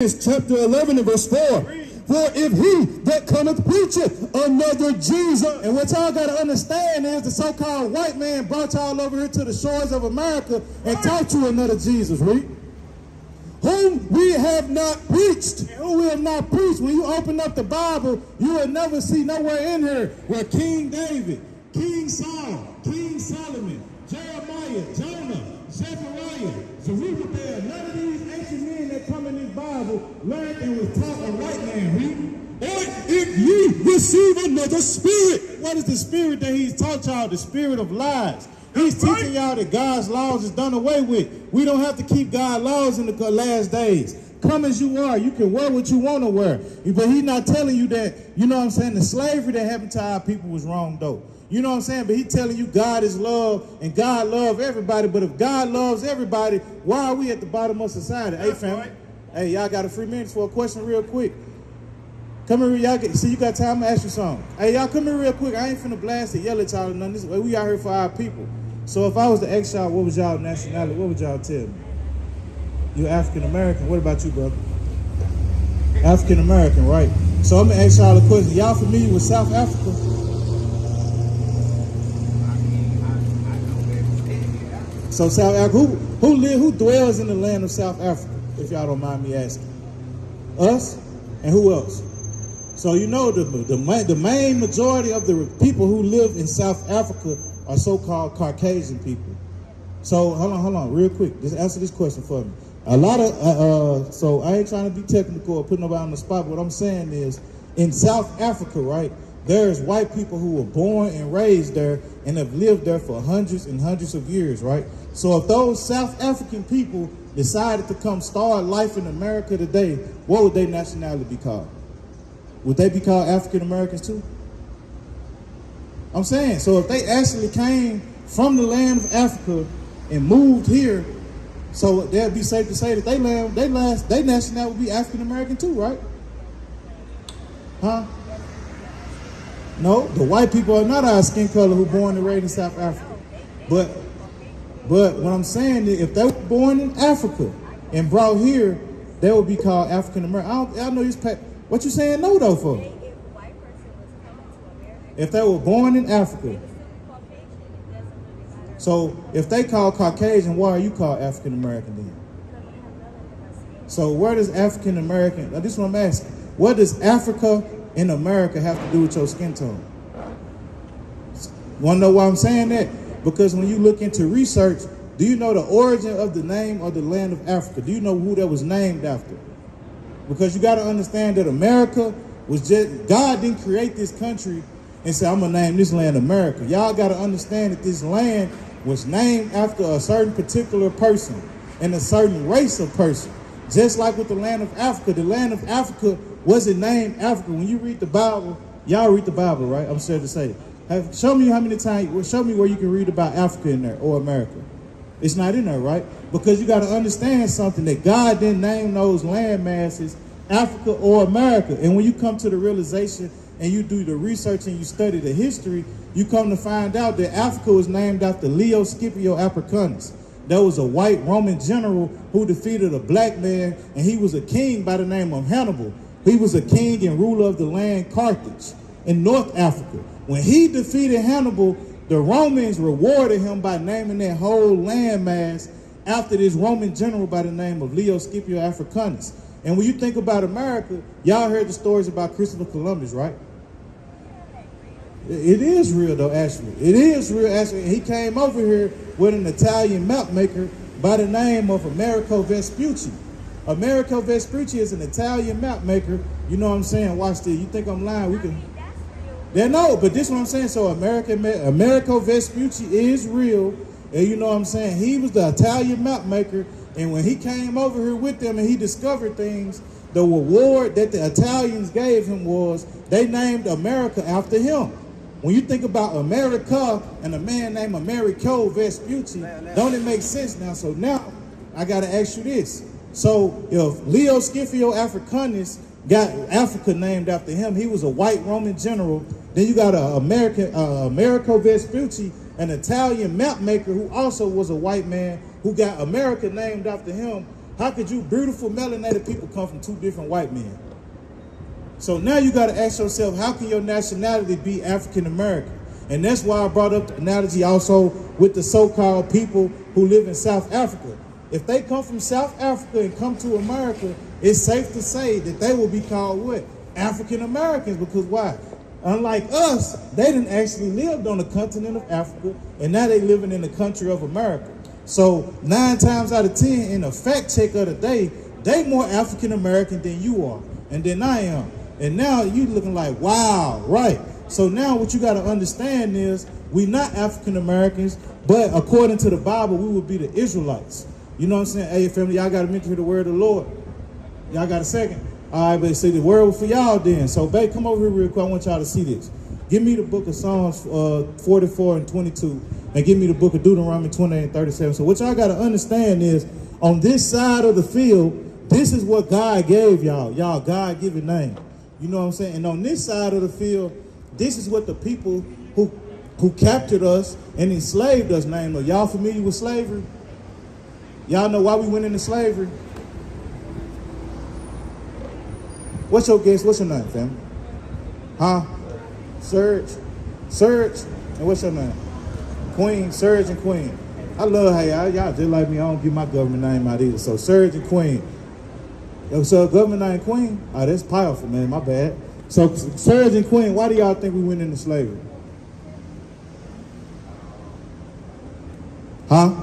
Chapter 11 and verse 4. For if he that cometh preacheth another Jesus. And what y'all got to understand is the so-called white man brought y'all over here to the shores of America and taught you another Jesus, read. Whom we have not preached. Who we have not preached. When you open up the Bible, you will never see nowhere in here where King David, King Saul, King Solomon, Jeremiah, Jonah, Zechariah, Zerubbabel, none of these ancient men that come in this Bible learned and was taught a white man, read. Or if ye receive another spirit. What is the spirit that he's taught y'all? The spirit of lies. He's teaching y'all that God's laws is done away with. We don't have to keep God's laws in the last days. Come as you are. You can wear what you want to wear. But he's not telling you that, you know what I'm saying, the slavery that happened to our people was wrong, though. You know what I'm saying? But he's telling you God is love and God loves everybody. But if God loves everybody, why are we at the bottom of society? Hey, family. Hey, y'all got a free minute for a question real quick. Come here, y'all. See, you got time to ask you something. Hey, y'all come here real quick. I ain't finna blast it, yell at y'all or nothing. This way we out here for our people. So if I was to ask y'all what was y'all nationality, what would y'all tell me? You African American. What about you, brother? African American, right? So I'm gonna ask y'all a question. Y'all familiar with South Africa? So South Africa, who dwells in the land of South Africa, if y'all don't mind me asking? Us? And who else? So you know the main majority of the people who live in South Africa are so-called Caucasian people. So hold on, real quick. Just answer this question for me. A lot of, so I ain't trying to be technical or put nobody on the spot. What I'm saying is, in South Africa, right, there's white people who were born and raised there and have lived there for hundreds and hundreds of years, right? So if those South African people decided to come start life in America today, what would their nationality be called? Would they be called African Americans too? I'm saying, so if they actually came from the land of Africa and moved here, so that'd be safe to say that their nationality would be African American too, right? Huh? No, the white people are not our skin color who born and raised in South Africa. But what I'm saying is, if they were born in Africa and brought here, they would be called African American. I know you. What you saying no though for? If they were born in Africa. So if they call Caucasian, why are you called African American then? So where does African American? This is what I'm asking. What does Africa in America have to do with your skin tone? Want to know why I'm saying that? Because when you look into research, do you know the origin of the name of the land of Africa? Do you know who that was named after? Because you got to understand that America was just, God didn't create this country and say, I'm going to name this land America. Y'all got to understand that this land was named after a certain particular person and a certain race of person. Just like with the land of Africa wasn't named Africa. When you read the Bible, y'all read the Bible, right? I'm sorry to say. Show me how many times, show me where you can read about Africa in there or America. It's not in there, right? Because you got to understand something, that God didn't name those land masses Africa or America. And when you come to the realization and you do the research and you study the history, you come to find out that Africa was named after Leo Scipio Africanus. That was a white Roman general who defeated a black man, and he was a king by the name of Hannibal. He was a king and ruler of the land Carthage in North Africa. When he defeated Hannibal, the Romans rewarded him by naming that whole landmass after this Roman general by the name of Leo Scipio Africanus. And when you think about America, y'all heard the stories about Christopher Columbus, right? It is real, though, actually. It is real, actually. He came over here with an Italian map maker by the name of Americo Vespucci. Americo Vespucci is an Italian map maker. You know what I'm saying? Watch this. You think I'm lying? We can... No, but this is what I'm saying. So Americo Vespucci is real. And you know what I'm saying? He was the Italian map maker. And when he came over here with them and he discovered things, the reward that the Italians gave him was they named America after him. When you think about America and a man named Americo Vespucci, don't it make sense now? So now I got to ask you this. So if Leo Scipio Africanus got Africa named after him, he was a white Roman general. Then you got Americo Vespucci, an Italian map maker who also was a white man who got America named after him. How could you beautiful melanated people come from two different white men? So now you got to ask yourself, how can your nationality be African American? And that's why I brought up the analogy also with the so-called people who live in South Africa. If they come from South Africa and come to America, it's safe to say that they will be called what? African Americans, because why? Unlike us, they didn't actually lived on the continent of Africa, and now they living in the country of America. So 9 times out of 10, in a fact check of the day, they more African American than you are, and than I am. And now you looking like, wow, right. So now what you got to understand is we not African Americans, but according to the Bible, we would be the Israelites. You know what I'm saying? Hey, family, y'all got to mention the word of the Lord. Y'all got a second? All right, but see, the word for y'all then. So, babe, come over here real quick. I want y'all to see this. Give me the book of Psalms 44 and 22, and give me the book of Deuteronomy 28 and 37. So what y'all got to understand is, on this side of the field, this is what God gave y'all. Y'all God-given name. You know what I'm saying? And on this side of the field, this is what the people who captured us and enslaved us named us. Y'all familiar with slavery? Y'all know why we went into slavery? What's your guess? What's your name, family? Huh? Serge. And what's your name? Queen. Serge and Queen. I love how y'all just like me. I don't give my government name out either. So Serge and Queen. So government name Queen? Oh, that's powerful, man. My bad. So Serge and Queen, why do y'all think we went into slavery? Huh?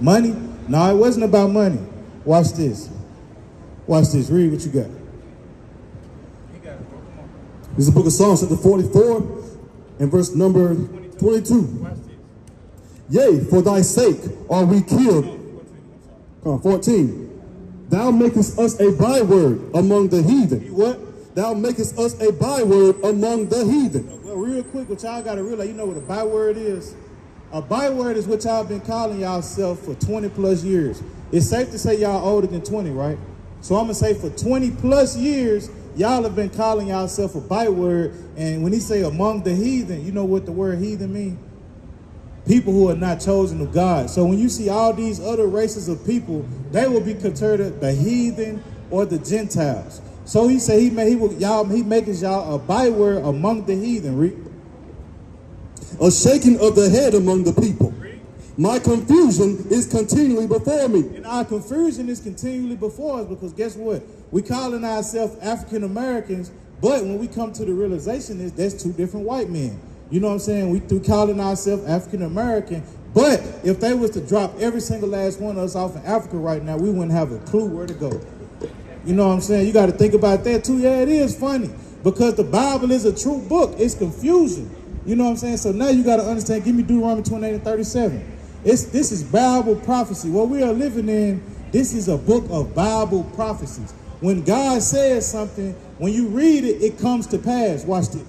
Money? No, it wasn't about money. Watch this. Watch this. Read what you got. This is the book of Psalms, chapter 44, and verse number 22. Yea, for thy sake are we killed. 14. Thou makest us a byword among the heathen. What? Thou makest us a byword among the heathen. Well, real quick, what y'all got to realize, you know what a byword is? A byword is what y'all been calling yourself for 20 plus years. It's safe to say y'all older than 20, right? So I'm going to say for 20 plus years, y'all have been calling yourself a byword, and when he say among the heathen, you know what the word heathen mean? People who are not chosen of God. So when you see all these other races of people, they will be considered the heathen or the Gentiles. So he said he makes y'all a byword among the heathen. Read. A shaking of the head among the people. My confusion is continually before me. And our confusion is continually before us, because guess what? We calling ourselves African Americans, but when we come to the realization is that's two different white men. You know what I'm saying? We calling ourselves African American, but if they was to drop every single last one of us off in Africa right now, we wouldn't have a clue where to go. You know what I'm saying? You got to think about that too. Yeah, it is funny, because the Bible is a true book. It's confusion. You know what I'm saying? So now you got to understand. Give me Deuteronomy 28 and 37. This is Bible prophecy. What we are living in, this is a book of Bible prophecies. When God says something, when you read it, it comes to pass. Watch this.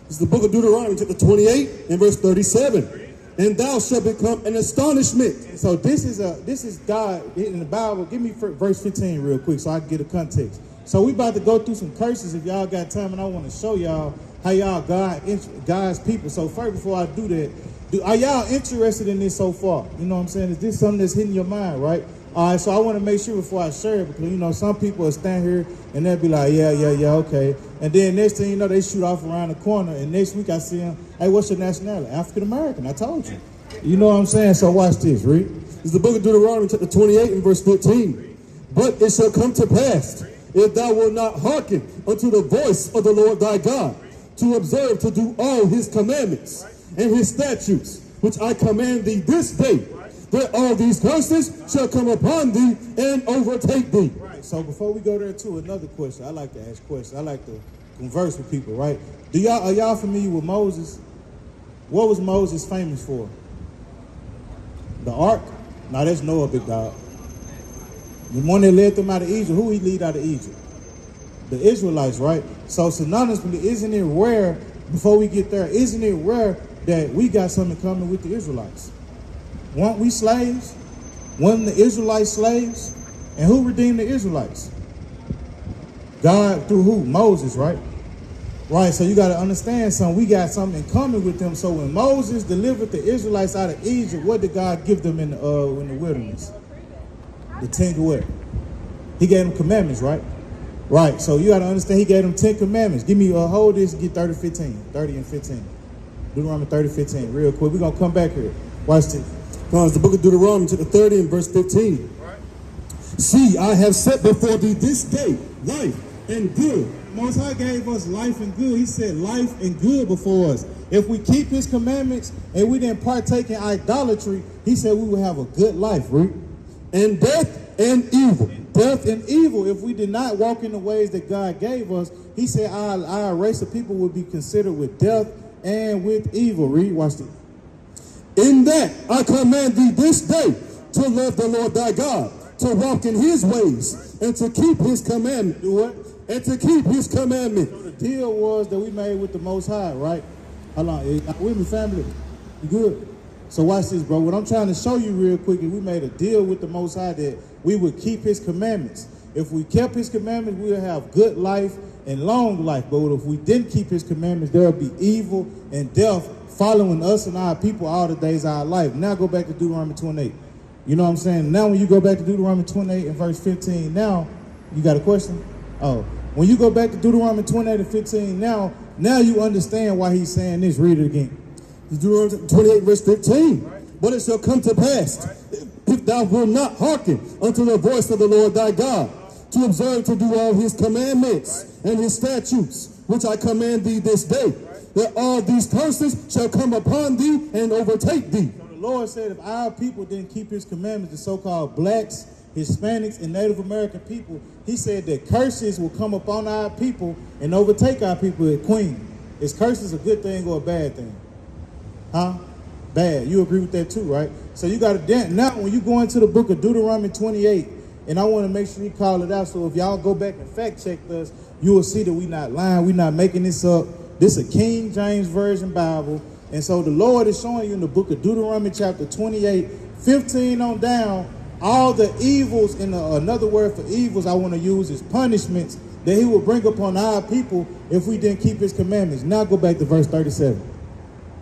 This is the book of Deuteronomy, chapter 28 and verse 37. And thou shalt become an astonishment. So this is God in the Bible. Give me verse 15 real quick so I can get a context. So we about to go through some curses if y'all got time, and I want to show y'all how y'all God's people. So first, before I do that, are y'all interested in this so far? You know what I'm saying? Is this something that's hitting your mind, right? All right, so I want to make sure before I share it, because, you know, some people will stand here and they'll be like, yeah, okay. And then next thing you know, they shoot off around the corner, and next week I see them, hey, what's your nationality? African American, I told you. You know what I'm saying? So watch this, read. This is the book of Deuteronomy, chapter 28 and verse 15. But it shall come to pass, if thou wilt not hearken unto the voice of the Lord thy God, to observe to do all his commandments and his statutes, which I command thee this day, that all these curses shall come upon thee and overtake thee. Right. So before we go there too, another question. I like to ask questions. I like to converse with people, right? Are y'all familiar with Moses? What was Moses famous for? The ark? No, that's Noah, big dog. The one that led them out of Egypt, who he lead out of Egypt? The Israelites, right? So synonymously, isn't it rare, before we get there, isn't it rare that we got something in common with the Israelites? Weren't we slaves? Weren't the Israelites slaves? And who redeemed the Israelites? God through who? Moses, right? Right, so you got to understand something. We got something in common with them. So when Moses delivered the Israelites out of Egypt, what did God give them in the wilderness? The 10 what? He gave them commandments, right? Right. So you got to understand he gave them 10 commandments. Give me hold this and get 30 and 15. Deuteronomy 30:15. Real quick. We're going to come back here. Watch this. It's the book of Deuteronomy, chapter 30 and verse 15. Right. See, I have set before thee this day life and good. Most High gave us life and good. He said life and good before us. If we keep his commandments and we didn't partake in idolatry, he said we will have a good life, right? And death and evil. Death and evil. If we did not walk in the ways that God gave us, he said our race of people would be considered with death and with evil. Read, watch this. In that I command thee this day to love the Lord thy God, to walk in his ways, and to keep his commandment. Do what? And to keep his commandment. So the deal was that we made with the Most High, right? How long? With me, family? You good? So watch this, bro. What I'm trying to show you real quick is we made a deal with the Most High that we would keep his commandments. If we kept his commandments, we would have good life and long life. But if we didn't keep his commandments, there would be evil and death following us and our people all the days of our life. Now go back to Deuteronomy 28. You know what I'm saying? Now when you go back to Deuteronomy 28 and verse 15, now, you got a question? Oh, when you go back to Deuteronomy 28 and 15, now you understand why he's saying this. Read it again. Deuteronomy 28 verse 15. Right. But it shall come to pass, if thou wilt not hearken unto the voice of the Lord thy God, to observe to do all his commandments and his statutes, which I command thee this day, that all these curses shall come upon thee and overtake thee. So the Lord said if our people didn't keep his commandments, the so-called blacks, Hispanics, and Native American people, he said that curses will come upon our people and overtake our people at Queen. Is curses a good thing or a bad thing? Huh? Bad. You agree with that too, right? So you got to, now when you go into the book of Deuteronomy 28, and I want to make sure you call it out, so if y'all go back and fact check us, you will see that we not lying, we not making this up. This is a King James Version Bible. And so the Lord is showing you in the book of Deuteronomy chapter 28, 15 on down, all the evils, in another word for evils I want to use is punishments that he will bring upon our people if we didn't keep his commandments. Now go back to verse 37.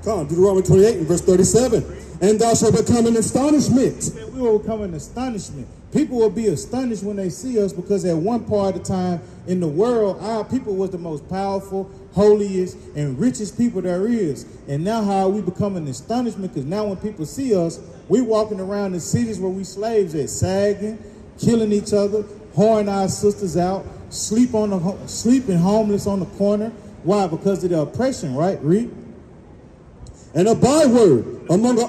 Come on, Deuteronomy 28 and verse 37. And thou shalt become an astonishment. We will become an astonishment. People will be astonished when they see us because at one part of the time in the world, our people was the most powerful, holiest, and richest people there is. And now how we become an astonishment because now when people see us, we walking around in cities where we slaves at, sagging, killing each other, whoring our sisters out, sleeping homeless on the corner. Why? Because of the oppression, right? Read. And a byword among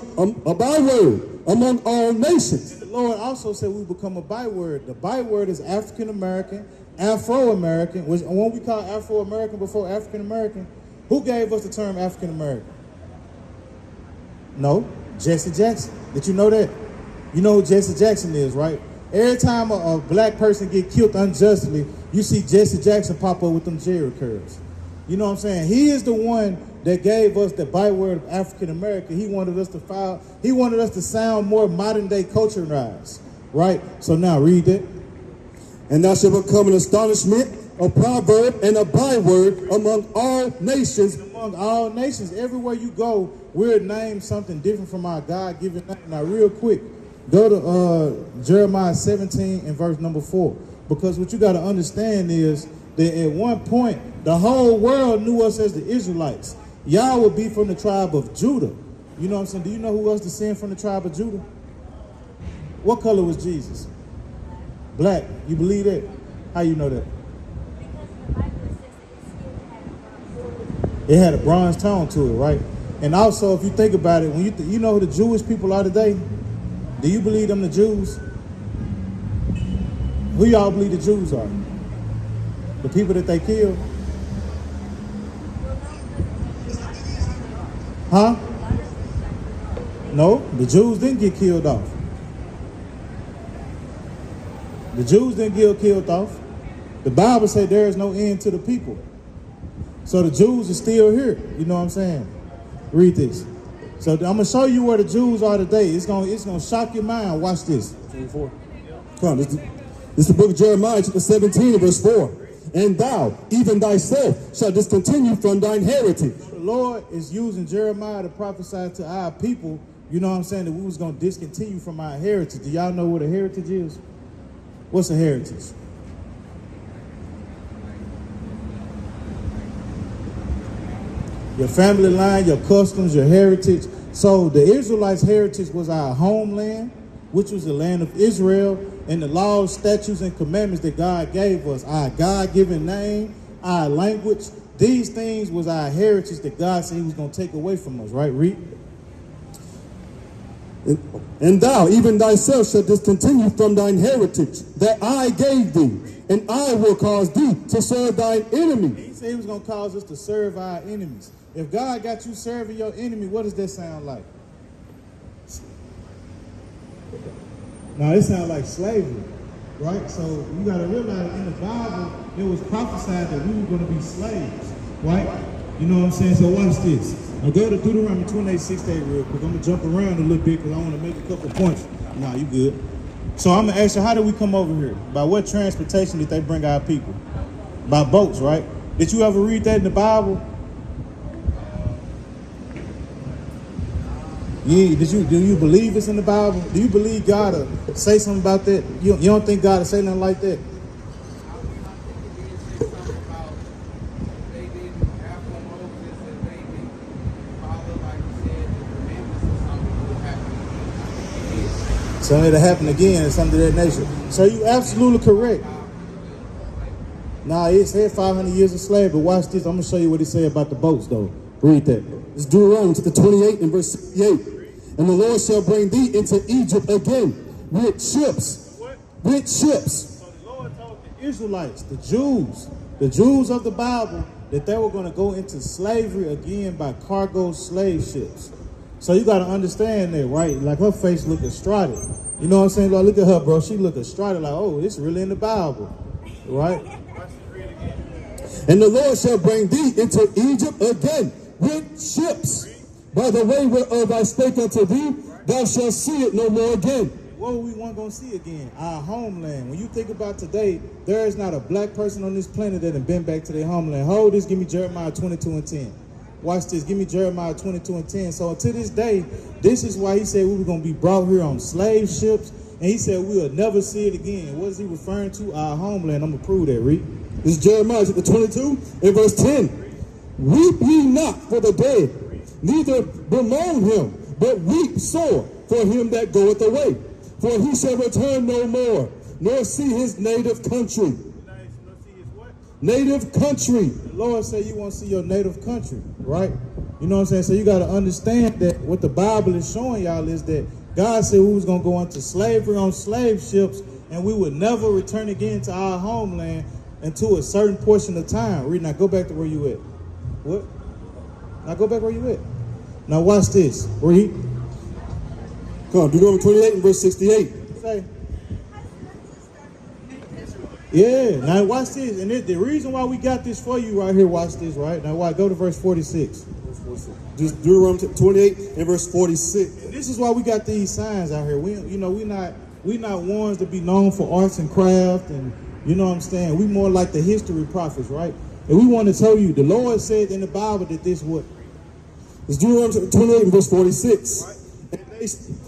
all nations. And the Lord also said we become a byword. The byword is African American, Afro American. Which when we call Afro American before African American, who gave us the term African American? No, Jesse Jackson. Did you know that? You know who Jesse Jackson is, right? Every time a black person get killed unjustly, you see Jesse Jackson pop up with them Jerry curls. You know what I'm saying? He is the one that gave us the byword of African American. He wanted us to sound more modern day culturized, right? So now read it. And thou shalt become an astonishment, a proverb, and a byword among all nations. Among all nations, everywhere you go, we're named something different from our God-given name. Now, real quick, go to Jeremiah 17 and verse number 4. Because what you got to understand is that at one point, the whole world knew us as the Israelites. Y'all would be from the tribe of Judah. You know what I'm saying? Do you know who else descended from the tribe of Judah? What color was Jesus? Black. You believe that? How you know that? It had a bronze tone to it, right? And also, if you think about it, when you know who the Jewish people are today, do you believe them the Jews? Who y'all believe the Jews are? The people that they killed? Huh? No, the Jews didn't get killed off. The Jews didn't get killed off. The Bible said there is no end to the people. So the Jews are still here. You know what I'm saying? Read this. So I'm gonna show you where the Jews are today. It's gonna shock your mind. Watch this. 24. Come on, this is the book of Jeremiah, chapter 17, verse 4. And thou, even thyself, shalt discontinue from thine heritage. The Lord is using Jeremiah to prophesy to our people, you know what I'm saying, that we was going to discontinue from our heritage. Do y'all know what a heritage is? What's a heritage? Your family line, your customs, your heritage. So the Israelites' heritage was our homeland, which was the land of Israel, and the laws, statutes, and commandments that God gave us, our God-given name, our language. These things was our heritage that God said he was going to take away from us, right? Read. And thou, even thyself, shalt discontinue from thine heritage that I gave thee, and I will cause thee to serve thine enemy. He said he was going to cause us to serve our enemies. If God got you serving your enemy, what does that sound like? Now, it sounds like slavery, right? So you got to realize in the Bible, it was prophesied that we were going to be slaves, right? You know what I'm saying? So watch this. Now go to Deuteronomy 28:6 real quick. I'm going to jump around a little bit because I want to make a couple points. Nah, you good. So I'm going to ask you, how did we come over here? By what transportation did they bring our people? By boats, right? Did you ever read that in the Bible? Yeah, do you believe it's in the Bible? Do you believe God will say something about that? You don't think God will say nothing like that? So it'll happen again or something of that nature. So you absolutely correct. Nah, it said 500 years of slavery, but watch this. I'm going to show you what it said about the boats, though. Read that. It's Deuteronomy chapter 28 and verse 68. And the Lord shall bring thee into Egypt again with ships. What? With ships. So the Lord told the Israelites, the Jews of the Bible, that they were going to go into slavery again by cargo slave ships. So you got to understand that, right? Like her face look distraught. You know what I'm saying? Like, look at her, bro. She look distraught, like, oh, it's really in the Bible, right? And the Lord shall bring thee into Egypt again with ships. By the way whereof I spake unto thee, thou shalt see it no more again. What we want going to see again? Our homeland. When you think about today, there is not a black person on this planet that has been back to their homeland. Hold this, give me Jeremiah 22:10. Watch this, give me Jeremiah 22:10. So to this day, this is why he said we were going to be brought here on slave ships. And he said we'll never see it again. What is he referring to? Our homeland. I'm going to prove that, read. This is Jeremiah chapter 22 and verse 10. Weep ye not for the dead, neither bemoan him, but weep sore for him that goeth away. For he shall return no more, nor see his native country. Native country. The Lord said you want to see your native country, right? You know what I'm saying? So you got to understand that what the Bible is showing y'all is that God said we was going to go into slavery on slave ships and we would never return again to our homeland until a certain portion of time. Read, now go back to where you at. What? Now go back where you at. Now watch this. Read. Come on, Deuteronomy 28 and verse 68. Say. Yeah, now watch this. And the reason why we got this for you right here, watch this, right? Now go to verse 46. Just Deuteronomy 28 and verse 46. And this is why we got these signs out here. We not ones to be known for arts and craft, and you know what I'm saying? We more like the history prophets, right? And we want to tell you, the Lord said in the Bible that this would. It's Deuteronomy 28 and verse 46. Right.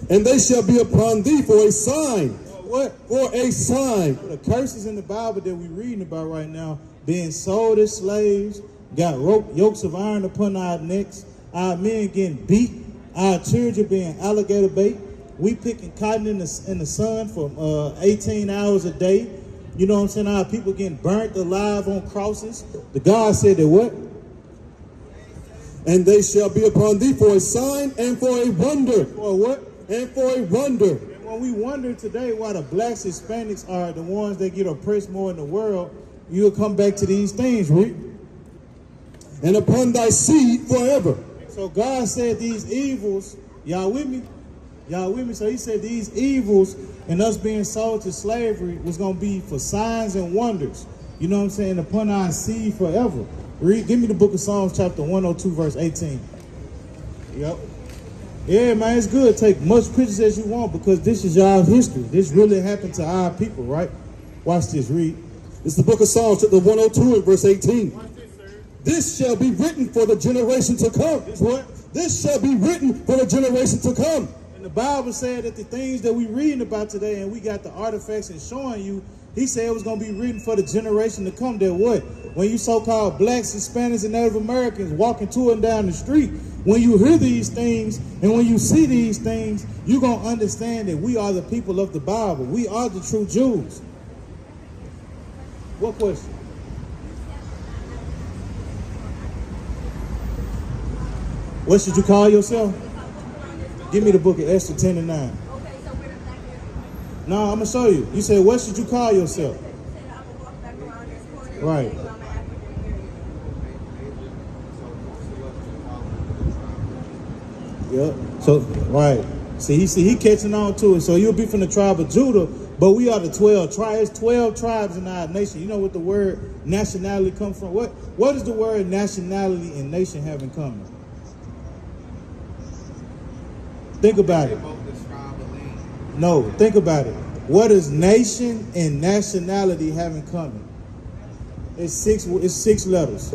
And they shall be upon thee for a sign. What? For a sign. The curses in the Bible that we're reading about right now, being sold as slaves, got yokes of iron upon our necks, our men getting beat, our children being alligator bait, we picking cotton in the sun for 18 hours a day. You know what I'm saying? Our people getting burnt alive on crosses. The God said that what? And they shall be upon thee for a sign and for a wonder. For what? And for a wonder. And when we wonder today why the blacks, Hispanics are the ones that get oppressed more in the world, you'll come back to these things, right? And upon thy seed forever. So God said these evils, y'all with me? Y'all with me? So he said these evils and us being sold to slavery was going to be for signs and wonders. You know what I'm saying? Upon our seed forever. Read, give me the book of Psalms chapter 102 verse 18. Yep. Yeah, man, it's good. Take much pictures as you want because this is y'all's history. This really happened to our people, right? Watch this, read. It's the book of Psalms chapter 102 and verse 18. Watch this, sir. This shall be written for the generation to come. This what? This shall be written for the generation to come. And And the Bible said that the things that we reading about today, and we got the artifacts and showing you, he said it was going to be written for the generation to come. That what? When you so-called blacks, Hispanics, and Native Americans walking to and down the street, when you hear these things and when you see these things, you're going to understand that we are the people of the Bible. We are the true Jews. What question? What should you call yourself? Give me the book of Esther 10 and 9. No, I'm going to show you. You said, what should you call yourself? Right. Yep. So, right. See, he catching on to it. So you'll be from the tribe of Judah, but we are the 12 tribes. 12 tribes in our nation. You know what the word nationality comes from? What does the word nationality and nation have in common? Think about it. No, think about it. What does nation and nationality have in common? It's six letters.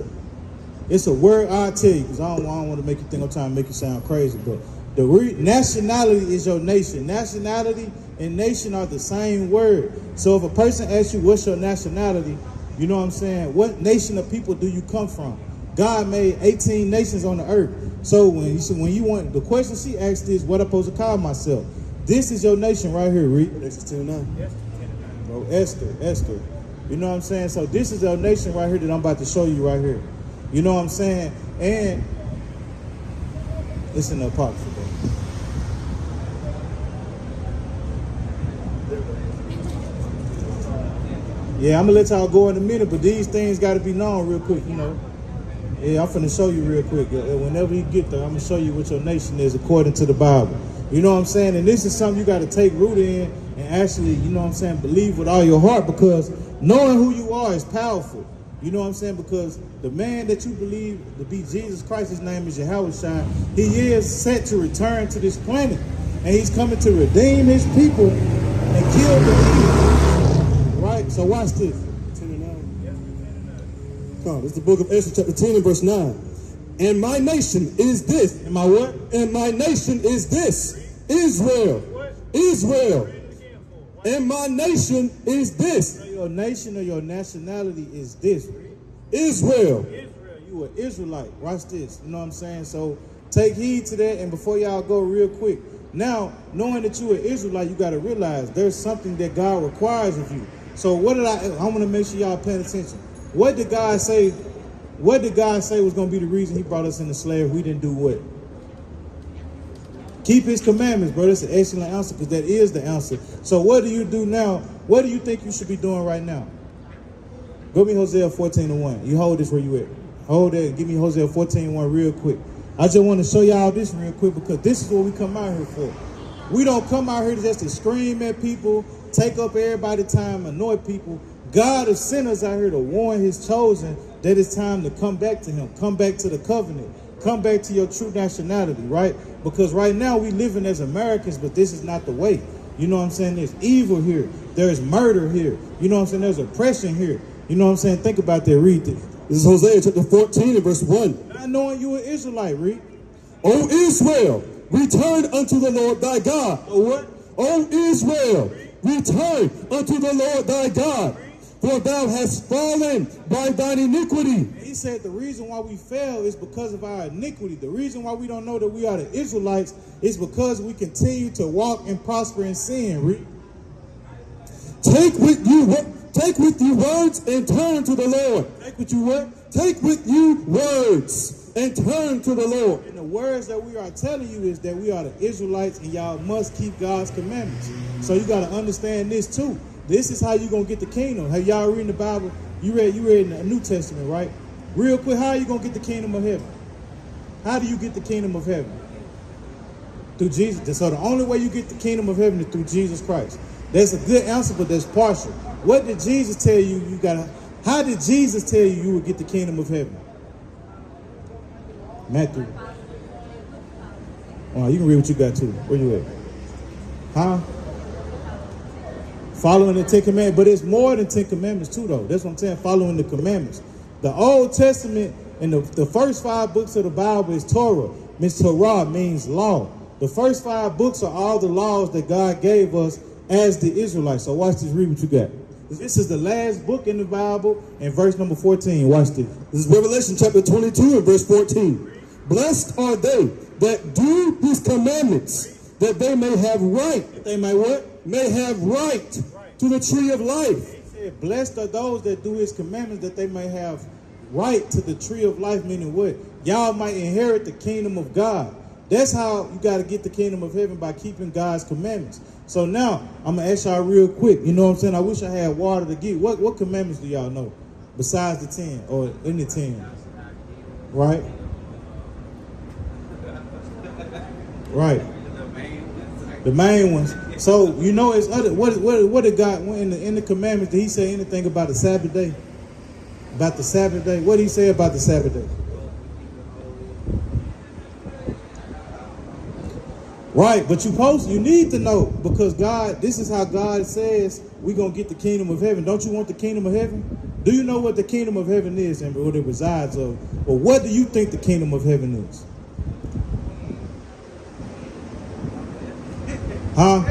It's a word, I'll tell you, because I don't want to make you think I'm trying to make you sound crazy, but the nationality is your nation. Nationality and nation are the same word. So if a person asks you, what's your nationality? You know what I'm saying? What nation of people do you come from? God made 18 nations on the earth. So when you want, the question she asked is, what am I supposed to call myself? This is your nation right here, read. Esther 10:9. Bro, Esther. You know what I'm saying? So this is your nation right here that I'm about to show you right here. You know what I'm saying? And it's in the Apocrypha, bro. Yeah, I'm gonna let y'all go in a minute, but these things gotta be known real quick, you know. Yeah, I'm finna show you real quick. Whenever you get there, I'm gonna show you what your nation is according to the Bible. You know what I'm saying? And this is something you gotta take root in and actually, you know what I'm saying, believe with all your heart, because knowing who you are is powerful. You know what I'm saying? Because the man that you believe to be Jesus Christ, his name is Yahushua, he is set to return to this planet. And he's coming to redeem his people and kill the evil. Right? So watch this. 10 and 9. Come on, this is the book of Esther, chapter 10 and verse 9. And my nation is this. And my what? And my nation is this. Israel. Israel. And my nation is this. So your nation or your nationality is this. Israel. You an Israelite. Watch this. You know what I'm saying? So take heed to that. And before y'all go real quick, now, knowing that you an Israelite, you got to realize there's something that God requires of you. So what did I want to make sure y'all paying attention. What did God say? What did God say was going to be the reason he brought us into slavery? We didn't do what? Keep his commandments, bro. That's an excellent answer, because that is the answer. So what do you do now? What do you think you should be doing right now? Go me Hosea 14:1. You hold this where you at. Hold that. Give me Hosea 14:1 real quick. I just want to show y'all this real quick, because this is what we come out here for. We don't come out here just to scream at people, take up everybody's time, annoy people. God has sent us out here to warn his chosen that it's time to come back to him, come back to the covenant, come back to your true nationality, right? Because right now we living as Americans, but this is not the way. You know what I'm saying? There's evil here. There's murder here. You know what I'm saying? There's oppression here. You know what I'm saying? Think about that. Read this. This is Hosea chapter 14 and verse 1. Not knowing you an Israelite, read. O Israel, return unto the Lord thy God. O what? O Israel, return unto the Lord thy God. For thou hast fallen by thine iniquity. He said the reason why we fail is because of our iniquity. The reason why we don't know that we are the Israelites is because we continue to walk and prosper in sin. Read. Take with you words and turn to the Lord. Take with you what? Take with you words and turn to the Lord. And the words that we are telling you is that we are the Israelites and y'all must keep God's commandments. So you got to understand this too. This is how you going to get the kingdom. Have y'all reading the Bible? You read in the New Testament, right? Real quick, how are you going to get the kingdom of heaven? How do you get the kingdom of heaven? Through Jesus. So the only way you get the kingdom of heaven is through Jesus Christ. That's a good answer, but that's partial. What did Jesus tell you? How did Jesus tell you would get the kingdom of heaven? Matthew. Oh, you can read what you got too. Where you at? Huh? Following the 10 Commandments. But it's more than 10 Commandments too, though. That's what I'm saying, following the commandments. The Old Testament and the first 5 books of the Bible is Torah. Torah means law. The first 5 books are all the laws that God gave us as the Israelites. So watch this, read what you got. This is the last book in the Bible, and verse number 14. Watch this. This is Revelation chapter 22 and verse 14. Blessed are they that do his commandments, that they may have right. That they may what? May have right to the tree of life. He said, blessed are those that do his commandments, that they may have right to the tree of life, meaning what? Y'all might inherit the kingdom of God. That's how you got to get the kingdom of heaven, by keeping God's commandments. So now, I'm going to ask y'all real quick. You know what I'm saying? I wish I had water to get. What commandments do y'all know? Besides the 10, or in the 10? Right? Right. The main ones. So, you know, it's other. What did God, in the commandments, did he say anything about the Sabbath day? About the Sabbath day? What did he say about the Sabbath day? Right, but you need to know, because God, this is how God says we're going to get the kingdom of heaven. Don't you want the kingdom of heaven? Do you know what the kingdom of heaven is and what it resides of? Or what do you think the kingdom of heaven is? Huh?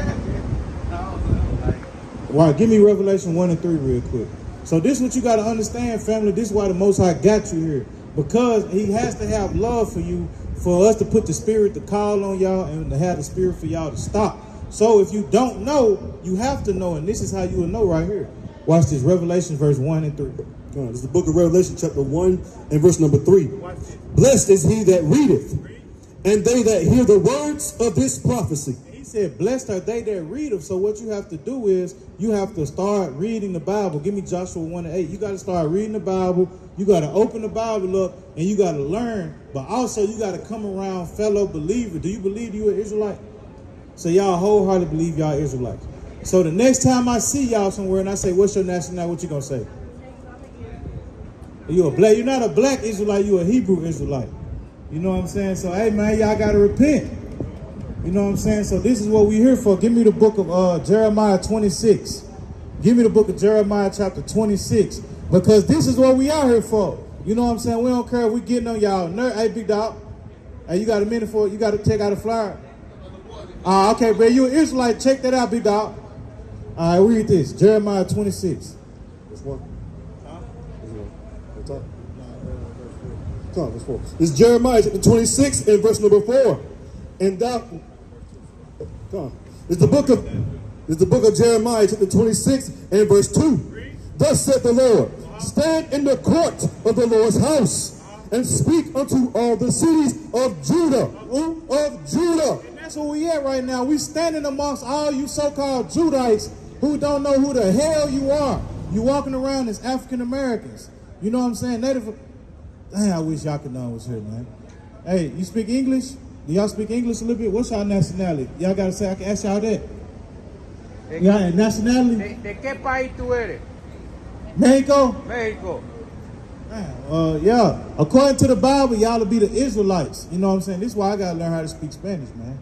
Right, give me Revelation 1 and 3 real quick. So this is what you got to understand, family. This is why the Most High got you here. Because he has to have love for you, for us to put the spirit to call on y'all, and to have the spirit for y'all to stop. So if you don't know, you have to know, and this is how you will know right here. Watch this, Revelation verse 1 and 3. This is the book of Revelation chapter 1 and verse number 3. Blessed is he that readeth, and they that hear the words of this prophecy. He said, blessed are they that readeth. So what you have to do is, you have to start reading the Bible. Give me Joshua 1 and 8. You got to start reading the Bible. You got to open the Bible up, and you got to learn. But also, you got to come around fellow believers. Do you believe you an Israelite? So y'all wholeheartedly believe y'all Israelites. So the next time I see y'all somewhere and I say, what's your nationality? What you going to say? You a black? You're not a black Israelite. You a Hebrew Israelite. You know what I'm saying? So, hey, man, y'all got to repent. You know what I'm saying? So this is what we're here for. Give me the book of Jeremiah 26. Give me the book of Jeremiah chapter 26. Because this is what we out here for. You know what I'm saying? We don't care if we getting on y'all nerve. Hey, big dog. Hey, you got a minute for it? You got to check out a flyer? Okay, bro. You an Israelite. Check that out, big dog. All right, read this. Jeremiah 26. Which one? Verse 4. This is Jeremiah chapter 26 and verse number 4. And thou... Come on. It's the book of Jeremiah chapter 26 and verse 2. Thus said the Lord, stand in the court of the Lord's house and speak unto all the cities of Judah. Of Judah. And that's where we at right now. We standing amongst all you so-called Judites who don't know who the hell you are. You walking around as African Americans. You know what I'm saying? Native. Dang, I wish y'all could know I was here, man. Hey, you speak English? Do y'all speak English a little bit? What's y'all nationality? Y'all gotta say, I can ask y'all that. Y'all nationality? ¿De qué país tú eres? Mexico? México. Yeah. According to the Bible, y'all will be the Israelites. You know what I'm saying? This is why I gotta learn how to speak Spanish, man.